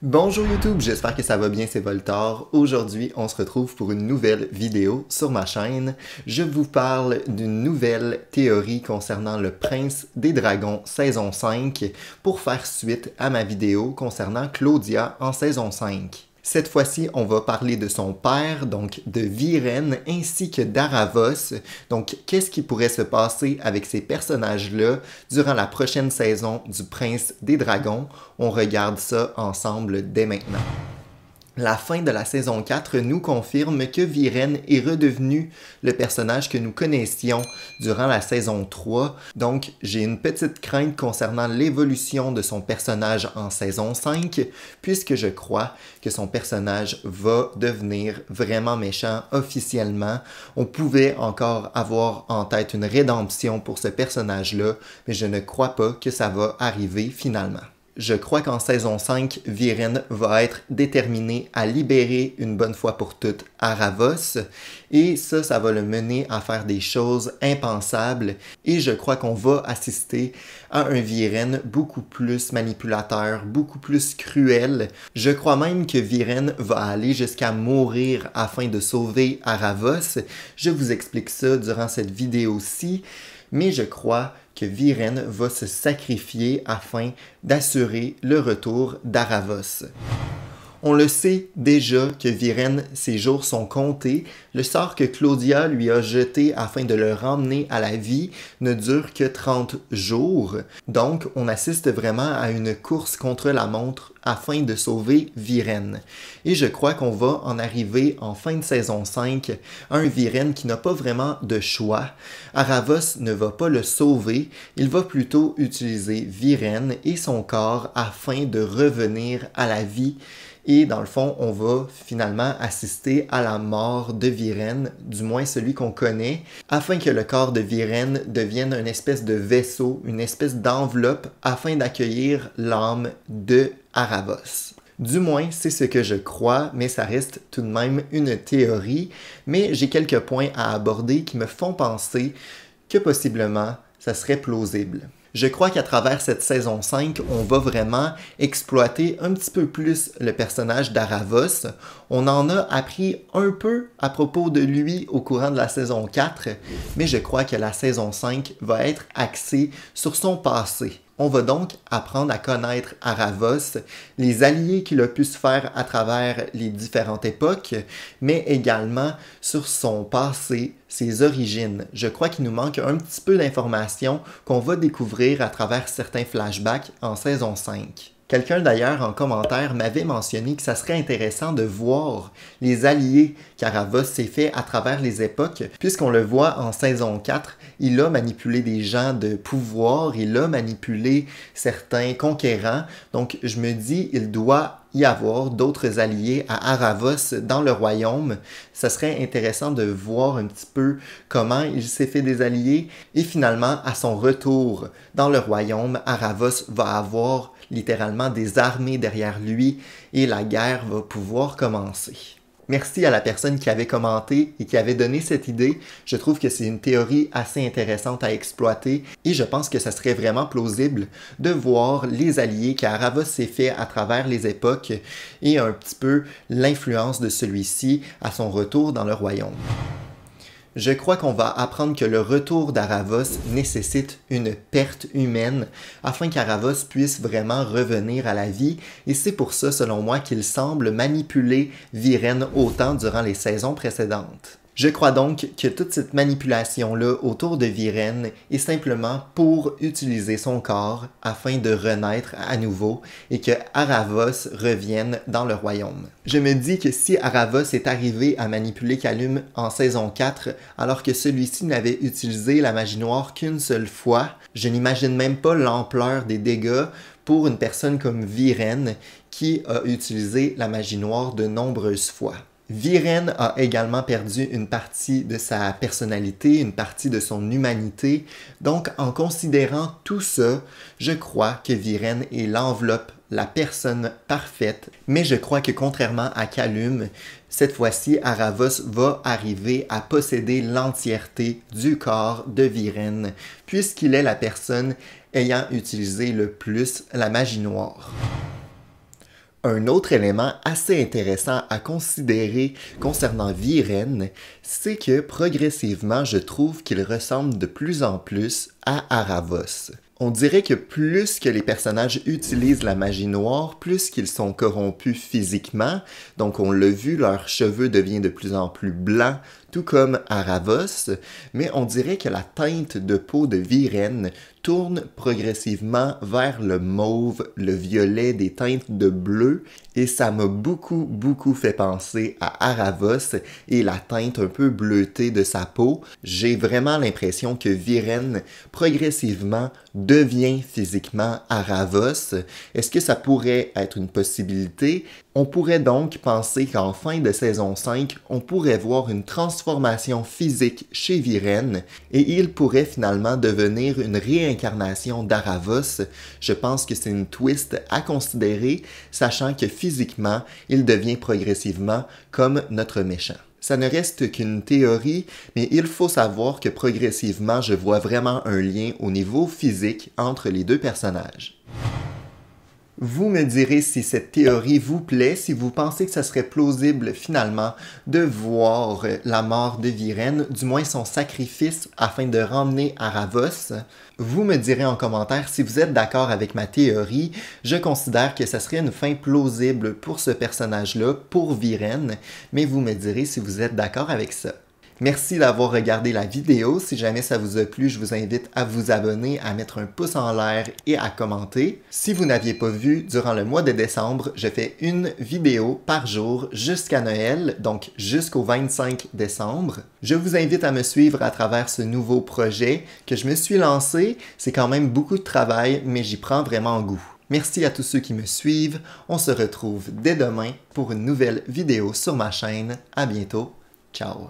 Bonjour YouTube, j'espère que ça va bien, c'est Voltar. Aujourd'hui, on se retrouve pour une nouvelle vidéo sur ma chaîne. Je vous parle d'une nouvelle théorie concernant le Prince des Dragons saison 5 pour faire suite à ma vidéo concernant Claudia en saison 5. Cette fois-ci, on va parler de son père, donc de Viren, ainsi que d'Aravos. Donc, qu'est-ce qui pourrait se passer avec ces personnages-là durant la prochaine saison du Prince des Dragons? On regarde ça ensemble dès maintenant. La fin de la saison 4 nous confirme que Viren est redevenu le personnage que nous connaissions durant la saison 3. Donc, j'ai une petite crainte concernant l'évolution de son personnage en saison 5, puisque je crois que son personnage va devenir vraiment méchant officiellement. On pouvait encore avoir en tête une rédemption pour ce personnage-là, mais je ne crois pas que ça va arriver finalement. Je crois qu'en saison 5, Viren va être déterminé à libérer une bonne fois pour toutes Aravos et ça va le mener à faire des choses impensables et je crois qu'on va assister à un Viren beaucoup plus manipulateur, beaucoup plus cruel. Je crois même que Viren va aller jusqu'à mourir afin de sauver Aravos. Je vous explique ça durant cette vidéo-ci, mais je crois que Viren va se sacrifier afin d'assurer le retour d'Aravos. On le sait déjà que Viren, ses jours sont comptés. Le sort que Claudia lui a jeté afin de le ramener à la vie ne dure que 30 jours. Donc, on assiste vraiment à une course contre la montre afin de sauver Viren. Et je crois qu'on va en arriver en fin de saison 5 à un Viren qui n'a pas vraiment de choix. Aravos ne va pas le sauver, il va plutôt utiliser Viren et son corps afin de revenir à la vie. Et dans le fond, on va finalement assister à la mort de Viren, du moins celui qu'on connaît, afin que le corps de Viren devienne une espèce de vaisseau, une espèce d'enveloppe, afin d'accueillir l'âme de Aravos. Du moins, c'est ce que je crois, mais ça reste tout de même une théorie. Mais j'ai quelques points à aborder qui me font penser que possiblement, ça serait plausible. Je crois qu'à travers cette saison 5, on va vraiment exploiter un petit peu plus le personnage d'Aravos. On en a appris un peu à propos de lui au courant de la saison 4, mais je crois que la saison 5 va être axée sur son passé. On va donc apprendre à connaître Aravos, les alliés qu'il a pu se faire à travers les différentes époques, mais également sur son passé, ses origines. Je crois qu'il nous manque un petit peu d'informations qu'on va découvrir à travers certains flashbacks en saison 5. Quelqu'un d'ailleurs en commentaire m'avait mentionné que ça serait intéressant de voir les alliés qu'Aravos s'est fait à travers les époques, puisqu'on le voit en saison 4, il a manipulé des gens de pouvoir, il a manipulé certains conquérants, donc je me dis il doit y avoir d'autres alliés à Aravos dans le royaume. Ça serait intéressant de voir un petit peu comment il s'est fait des alliés et finalement à son retour dans le royaume, Aravos va avoir littéralement des armées derrière lui et la guerre va pouvoir commencer. Merci à la personne qui avait commenté et qui avait donné cette idée. Je trouve que c'est une théorie assez intéressante à exploiter et je pense que ça serait vraiment plausible de voir les alliés qu'Aravos s'est fait à travers les époques et un petit peu l'influence de celui-ci à son retour dans le royaume. Je crois qu'on va apprendre que le retour d'Aravos nécessite une perte humaine afin qu'Aravos puisse vraiment revenir à la vie et c'est pour ça, selon moi, qu'il semble manipuler Viren autant durant les saisons précédentes. Je crois donc que toute cette manipulation-là autour de Viren est simplement pour utiliser son corps afin de renaître à nouveau et que Aravos revienne dans le royaume. Je me dis que si Aravos est arrivé à manipuler Callum en saison 4 alors que celui-ci n'avait utilisé la magie noire qu'une seule fois, je n'imagine même pas l'ampleur des dégâts pour une personne comme Viren qui a utilisé la magie noire de nombreuses fois. Viren a également perdu une partie de sa personnalité, une partie de son humanité. Donc, en considérant tout ça, je crois que Viren est l'enveloppe, la personne parfaite. Mais je crois que contrairement à Callum, cette fois-ci, Aravos va arriver à posséder l'entièreté du corps de Viren, puisqu'il est la personne ayant utilisé le plus la magie noire. Un autre élément assez intéressant à considérer concernant Viren, c'est que progressivement, je trouve qu'il ressemble de plus en plus à Aravos. On dirait que plus que les personnages utilisent la magie noire, plus qu'ils sont corrompus physiquement, donc on l'a vu, leurs cheveux deviennent de plus en plus blancs, tout comme Aravos, mais on dirait que la teinte de peau de Viren tourne progressivement vers le mauve, le violet, des teintes de bleu, et ça m'a beaucoup fait penser à Aravos et la teinte un peu bleutée de sa peau. J'ai vraiment l'impression que Viren, progressivement, devient physiquement Aravos. Est-ce que ça pourrait être une possibilité? On pourrait donc penser qu'en fin de saison 5, on pourrait voir une transformation physique chez Viren et il pourrait finalement devenir une réincarnation d'Aravos. Je pense que c'est une twist à considérer, sachant que physiquement, il devient progressivement comme notre méchant. Ça ne reste qu'une théorie, mais il faut savoir que progressivement, je vois vraiment un lien au niveau physique entre les deux personnages. Vous me direz si cette théorie vous plaît, si vous pensez que ça serait plausible finalement de voir la mort de Viren, du moins son sacrifice afin de ramener Aravos. Vous me direz en commentaire si vous êtes d'accord avec ma théorie. Je considère que ça serait une fin plausible pour ce personnage-là, pour Viren, mais vous me direz si vous êtes d'accord avec ça. Merci d'avoir regardé la vidéo. Si jamais ça vous a plu, je vous invite à vous abonner, à mettre un pouce en l'air et à commenter. Si vous n'aviez pas vu, durant le mois de décembre, je fais une vidéo par jour jusqu'à Noël, donc jusqu'au 25 décembre. Je vous invite à me suivre à travers ce nouveau projet que je me suis lancé. C'est quand même beaucoup de travail, mais j'y prends vraiment goût. Merci à tous ceux qui me suivent. On se retrouve dès demain pour une nouvelle vidéo sur ma chaîne. À bientôt. Ciao!